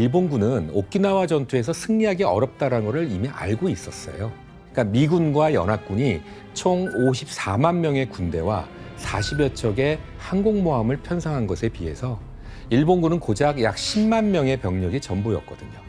일본군은 오키나와 전투에서 승리하기 어렵다는 것을 이미 알고 있었어요. 그러니까 미군과 연합군이 총 54만 명의 군대와 40여 척의 항공모함을 편성한 것에 비해서 일본군은 고작 약 10만 명의 병력이 전부였거든요.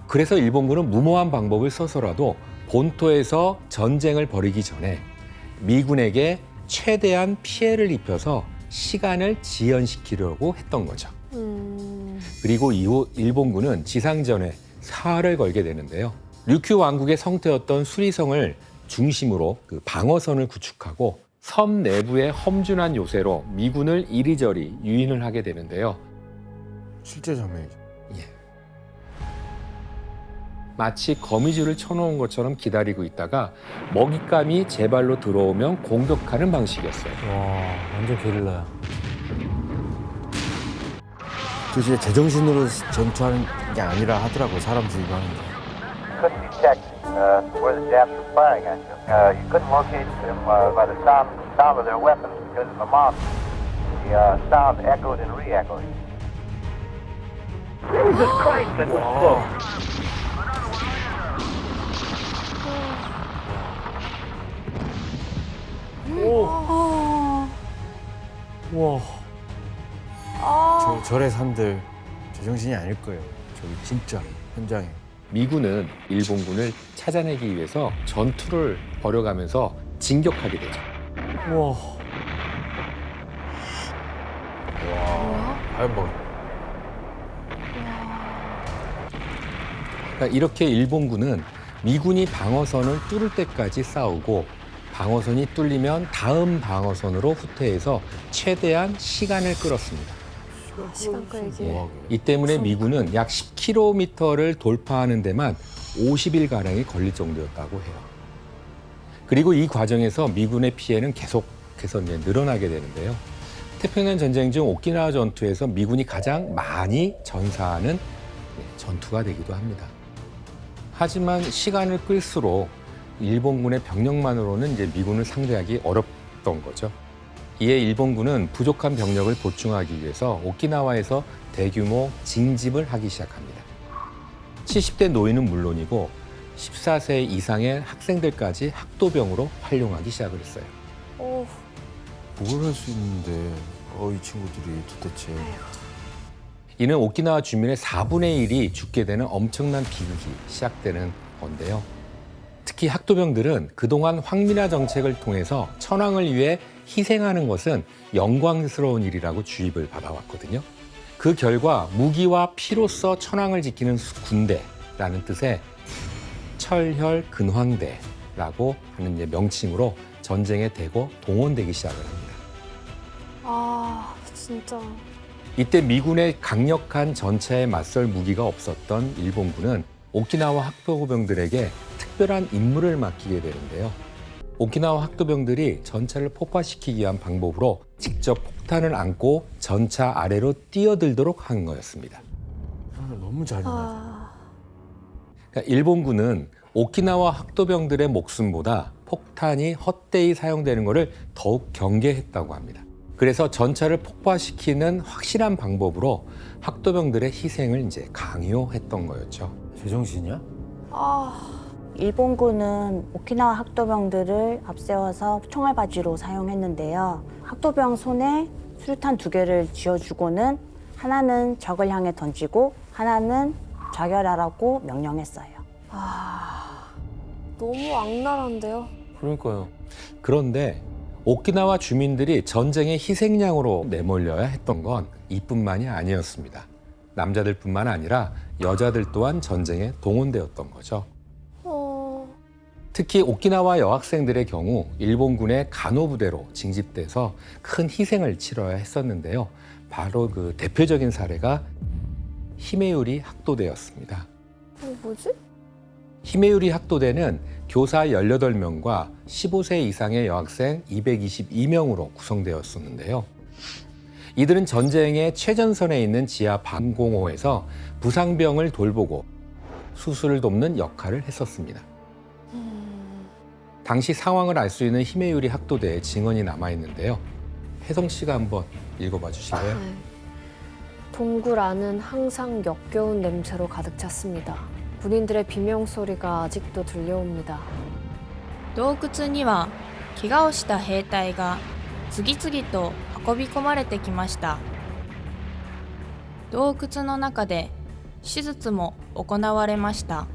그래서 일본군은 무모한 방법을 써서라도 본토에서 전쟁을 벌이기 전에 미군에게 최대한 피해를 입혀서 시간을 지연시키려고 했던 거죠. 그리고 이후 일본군은 지상전에 사활을 걸게 되는데요. 류큐 왕국의 성태였던 수리성을 중심으로 그 방어선을 구축하고 섬 내부의 험준한 요새로 미군을 이리저리 유인을 하게 되는데요. 실제 장면이죠. 예. 마치 거미줄을 쳐놓은 것처럼 기다리고 있다가 먹잇감이 제 발로 들어오면 공격하는 방식이었어요. 와, 완전 게릴라야. 그 진짜 제정신으로 전투하는 게 아니라 하더라고요. 사람 죽이고 하는 게. Couldn't detect where the Japs were firing at you. You couldn't locate them by the sound of their weapons because of the mob. The sound echoed and re-echoed. Jesus Christ! That was close. 우와. 절의 산들 제정신이 아닐 거예요. 저기 진짜 현장에. 미군은 일본군을 찾아내기 위해서 전투를 벌여가면서 진격하게 되죠. 우와. 와. 하얀 머리. 그러니까 이렇게 일본군은 미군이 방어선을 뚫을 때까지 싸우고 방어선이 뚫리면 다음 방어선으로 후퇴해서 최대한 시간을 끌었습니다. 시간 끌기. 우와. 이 때문에 미군은 약 10km를 돌파하는 데만 50일가량이 걸릴 정도였다고 해요. 그리고 이 과정에서 미군의 피해는 계속해서 이제 늘어나게 되는데요. 태평양 전쟁 중 오키나와 전투에서 미군이 가장 많이 전사하는 전투가 되기도 합니다. 하지만 시간을 끌수록 일본군의 병력만으로는 이제 미군을 상대하기 어렵던 거죠. 이에 일본군은 부족한 병력을 보충하기 위해서 오키나와에서 대규모 징집을 하기 시작합니다. 70대 노인은 물론이고 14세 이상의 학생들까지 학도병으로 활용하기 시작을 했어요. 오, 뭘 할 수 있는데 이 친구들이 도대체. 이는 오키나와 주민의 4분의 1이 죽게 되는 엄청난 비극이 시작되는 건데요. 특히 학도병들은 그동안 황민화 정책을 통해서 천황을 위해 희생하는 것은 영광스러운 일이라고 주입을 받아왔거든요. 그 결과 무기와 피로써 천황을 지키는 군대라는 뜻의 철혈근황대라고 하는 이제 명칭으로 전쟁에 대거 동원되기 시작을 합니다. 아, 진짜. 이때 미군의 강력한 전차에 맞설 무기가 없었던 일본군은 오키나와 학도병들에게 특별한 임무를 맡기게 되는데요. 오키나와 학도병들이 전차를 폭파시키기 위한 방법으로 직접 폭탄을 안고 전차 아래로 뛰어들도록 한 거였습니다. 너무 잔인하죠. 그러니까 일본군은 오키나와 학도병들의 목숨보다 폭탄이 헛되이 사용되는 것을 더욱 경계했다고 합니다. 그래서 전차를 폭파시키는 확실한 방법으로 학도병들의 희생을 이제 강요했던 거였죠. 제정신이야? 일본군은 오키나와 학도병들을 앞세워서 총알바지로 사용했는데요. 학도병 손에 수류탄 2개를 쥐어주고는 하나는 적을 향해 던지고 하나는 자결하라고 명령했어요. 너무 악랄한데요? 그러니까요. 그런데 오키나와 주민들이 전쟁의 희생양으로 내몰려야 했던 건 이뿐만이 아니었습니다. 남자들뿐만 아니라 여자들 또한 전쟁에 동원되었던 거죠. 특히 오키나와 여학생들의 경우 일본군의 간호부대로 징집돼서 큰 희생을 치러야 했었는데요. 바로 그 대표적인 사례가 히메유리 학도대였습니다. 뭐지? 히메유리 학도대는 교사 18명과 15세 이상의 여학생 222명으로 구성되었었는데요. 이들은 전쟁의 최전선에 있는 지하 방공호에서 부상병을 돌보고 수술을 돕는 역할을 했었습니다. 당시 상황을 알 수 있는 히메유리 학도대의 증언이 남아있는데요. 혜성 씨가 한번 읽어봐 주실래요? 동굴 안은 항상 역겨운 냄새로 가득 찼습니다. 군인들의 비명 소리가 아직도 들려옵니다. 洞窟には怪我をした兵隊が次々と運び込まれてきました。洞窟の中で手術も行われました。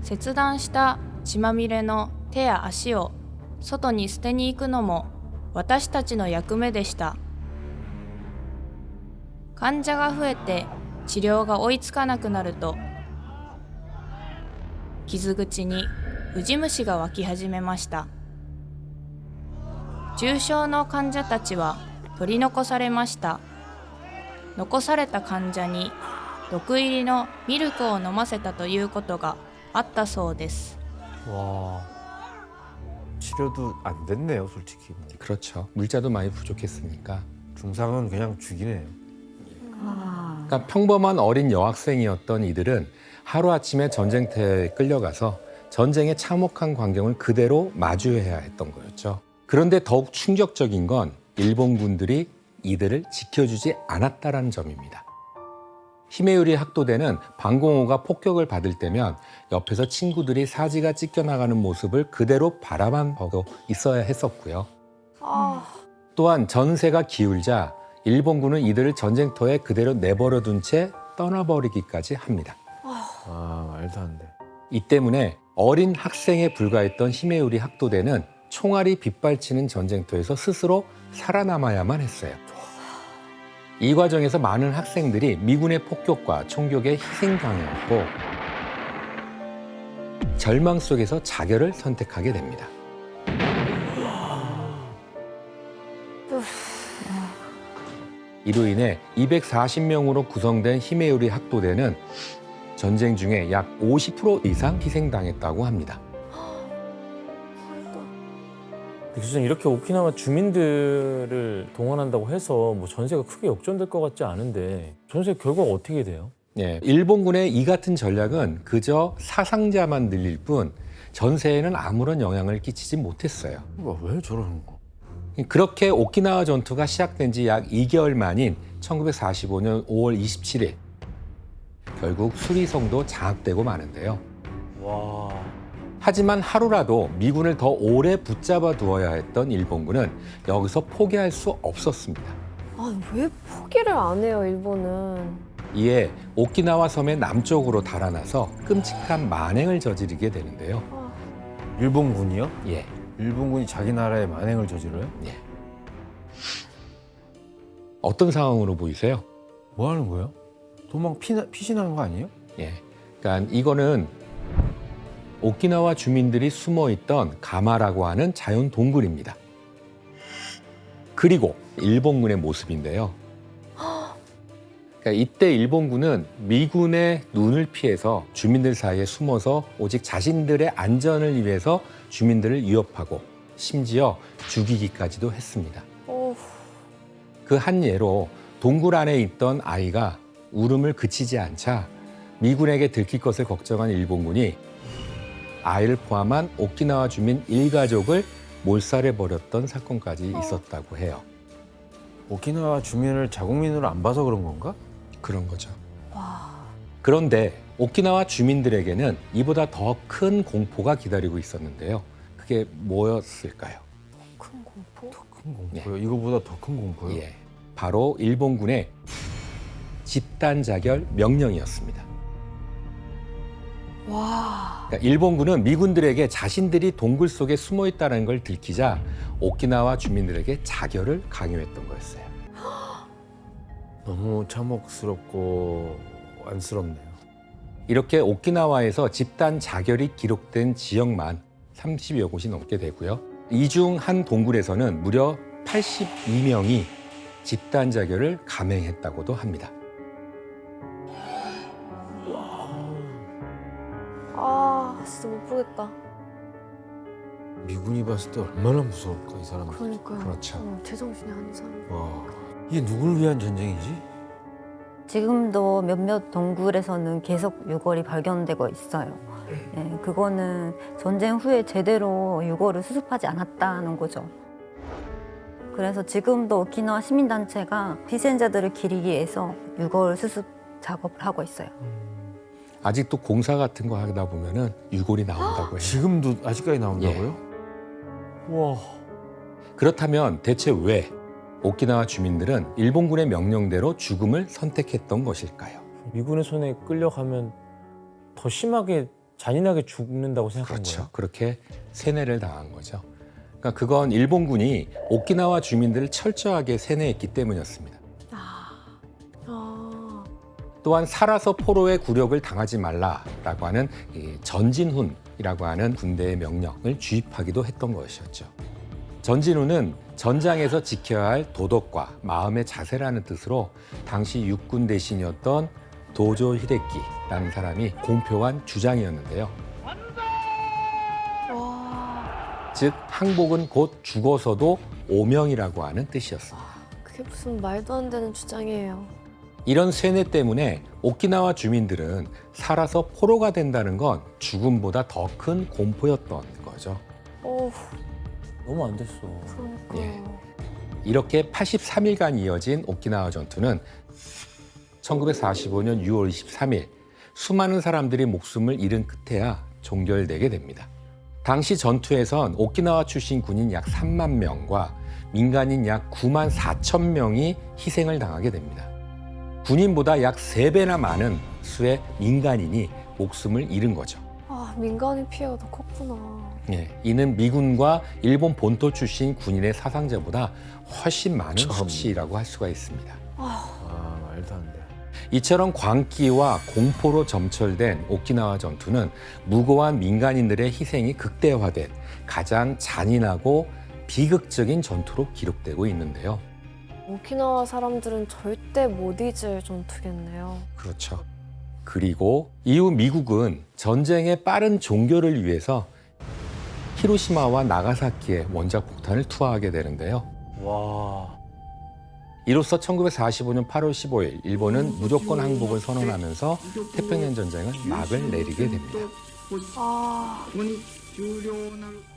切断した血まみれの手や足を外に捨てに行くのも私たちの役目でした。患者が増えて治療が追いつかなくなると、傷口にウジ虫が湧き始めました。重症の患者たちは取り残されました。残された患者に毒入りのミルクを飲ませたということがあったそうです。 와. 치료도 안 됐네요, 솔직히. 그렇죠. 물자도 많이 부족했으니까. 중상은 그냥 죽이네요. 그러니까 평범한 어린 여학생이었던 이들은 하루아침에 전쟁터에 끌려가서 전쟁의 참혹한 광경을 그대로 마주해야 했던 거였죠. 그런데 더욱 충격적인 건 일본군들이 이들을 지켜주지 않았다는 점입니다. 히메유리 학도대는 방공호가 폭격을 받을 때면 옆에서 친구들이 사지가 찢겨나가는 모습을 그대로 바라만 보고 있어야 했었고요. 또한 전세가 기울자 일본군은 이들을 전쟁터에 그대로 내버려 둔 채 떠나버리기까지 합니다. 아, 말도 안 돼. 이 때문에 어린 학생에 불과했던 히메유리 학도대는 총알이 빗발치는 전쟁터에서 스스로 살아남아야만 했어요. 이 과정에서 많은 학생들이 미군의 폭격과 총격에 희생당했고 절망 속에서 자결을 선택하게 됩니다. 이로 인해 240명으로 구성된 히메유리 학도대는 전쟁 중에 약 50% 이상 희생당했다고 합니다. 교수님, 이렇게 오키나와 주민들을 동원한다고 해서 뭐 전세가 크게 역전될 것 같지 않은데 전세 결과가 어떻게 돼요? 예, 일본군의 이 같은 전략은 그저 사상자만 늘릴 뿐 전세에는 아무런 영향을 끼치지 못했어요. 왜 저러는 거? 그렇게 오키나와 전투가 시작된 지 약 2개월 만인 1945년 5월 27일 결국 수리성도 장악되고 마는데요. 와. 하지만 하루라도 미군을 더 오래 붙잡아 두어야 했던 일본군은 여기서 포기할 수 없었습니다. 아, 왜 포기를 안 해요, 일본은? 이에 오키나와 섬의 남쪽으로 달아나서 끔찍한 만행을 저지르게 되는데요. 일본군이요? 예, 일본군이 자기 나라에 만행을 저질러요? 예. 어떤 상황으로 보이세요? 뭐 하는 거예요? 피신하는 거 아니에요? 예, 그러니까 이거는 오키나와 주민들이 숨어 있던 가마라고 하는 자연 동굴입니다. 그리고 일본군의 모습인데요. 그러니까 이때 일본군은 미군의 눈을 피해서 주민들 사이에 숨어서 오직 자신들의 안전을 위해서 주민들을 위협하고 심지어 죽이기까지도 했습니다. 그 한 예로 동굴 안에 있던 아이가 울음을 그치지 않자 미군에게 들킬 것을 걱정한 일본군이 아이를 포함한 오키나와 주민 일가족을 몰살해버렸던 사건까지 있었다고 해요. 오키나와 주민을 자국민으로 안 봐서 그런 건가? 그런 거죠. 그런데 오키나와 주민들에게는 이보다 더 큰 공포가 기다리고 있었는데요. 그게 뭐였을까요? 큰 공포? 큰 공포요? 이거보다 더 큰 공포요? 예, 바로 일본군의 집단 자결 명령이었습니다. 와. 그러니까 일본군은 미군들에게 자신들이 동굴 속에 숨어 있다는 걸 들키자 오키나와 주민들에게 자결을 강요했던 거였어요. 너무 참혹스럽고 안쓰럽네요. 이렇게 오키나와에서 집단 자결이 기록된 지역만 30여 곳이 넘게 되고요. 이 중 한 동굴에서는 무려 82명이 집단 자결을 감행했다고도 합니다. 아, 진짜 못 보겠다. 미군이 봤을 때 얼마나 무서울까, 이 사람들. 그러니까요. 그렇죠. 제정신이 아닌 사람. 와, 이게 누굴 위한 전쟁이지? 지금도 몇몇 동굴에서는 계속 유골이 발견되고 있어요. 네, 그거는 전쟁 후에 제대로 유골을 수습하지 않았다는 거죠. 그래서 지금도 오키나와 시민단체가 희생자들을 기리기 위해서 유골 수습 작업을 하고 있어요. 아직도 공사 같은 거 하다 보면은 유골이 나온다고 해요. 지금도 아직까지 나온다고요? 와. 그렇다면 대체 왜 오키나와 주민들은 일본군의 명령대로 죽음을 선택했던 것일까요? 미군의 손에 끌려가면 더 심하게 잔인하게 죽는다고 생각한 그렇죠. 거예요. 그렇게 세뇌를 당한 거죠. 그러니까 그건 일본군이 오키나와 주민들을 철저하게 세뇌했기 때문이었습니다. 또한 살아서 포로의 굴욕을 당하지 말라라고 하는 이 전진훈이라고 하는 군대의 명령을 주입하기도 했던 것이었죠. 전진훈은 전장에서 지켜야 할 도덕과 마음의 자세라는 뜻으로 당시 육군 대신이었던 도조 히데키라는 사람이 공표한 주장이었는데요. 즉 항복은 곧 죽어서도 오명이라고 하는 뜻이었습니다. 그게 무슨 말도 안 되는 주장이에요. 이런 쇠뇌 때문에 오키나와 주민들은 살아서 포로가 된다는 건 죽음보다 더 큰 공포였던 거죠. 오, 너무 안 됐어. 그러니까. 예. 이렇게 83일간 이어진 오키나와 전투는 1945년 6월 23일 수많은 사람들이 목숨을 잃은 끝에야 종결되게 됩니다. 당시 전투에선 오키나와 출신 군인 약 3만 명과 민간인 약 9만 4천 명이 희생을 당하게 됩니다. 군인보다 약 3배나 많은 수의 민간인이 목숨을 잃은 거죠. 아, 민간인 피해가 더 컸구나. 예, 이는 미군과 일본 본토 출신 군인의 사상자보다 훨씬 많은 참. 수치라고 할 수가 있습니다. 아, 말도 안 돼. 이처럼 광기와 공포로 점철된 오키나와 전투는 무고한 민간인들의 희생이 극대화된 가장 잔인하고 비극적인 전투로 기록되고 있는데요. 오키나와 사람들은 절대 못 잊을 전투겠네요. 그렇죠. 그리고 이후 미국은 전쟁의 빠른 종결을 위해서 히로시마와 나가사키에 원자 폭탄을 투하하게 되는데요. 와. 이로써 1945년 8월 15일 일본은 무조건 항복을 선언하면서 태평양 전쟁은 막을 내리게 됩니다. 아.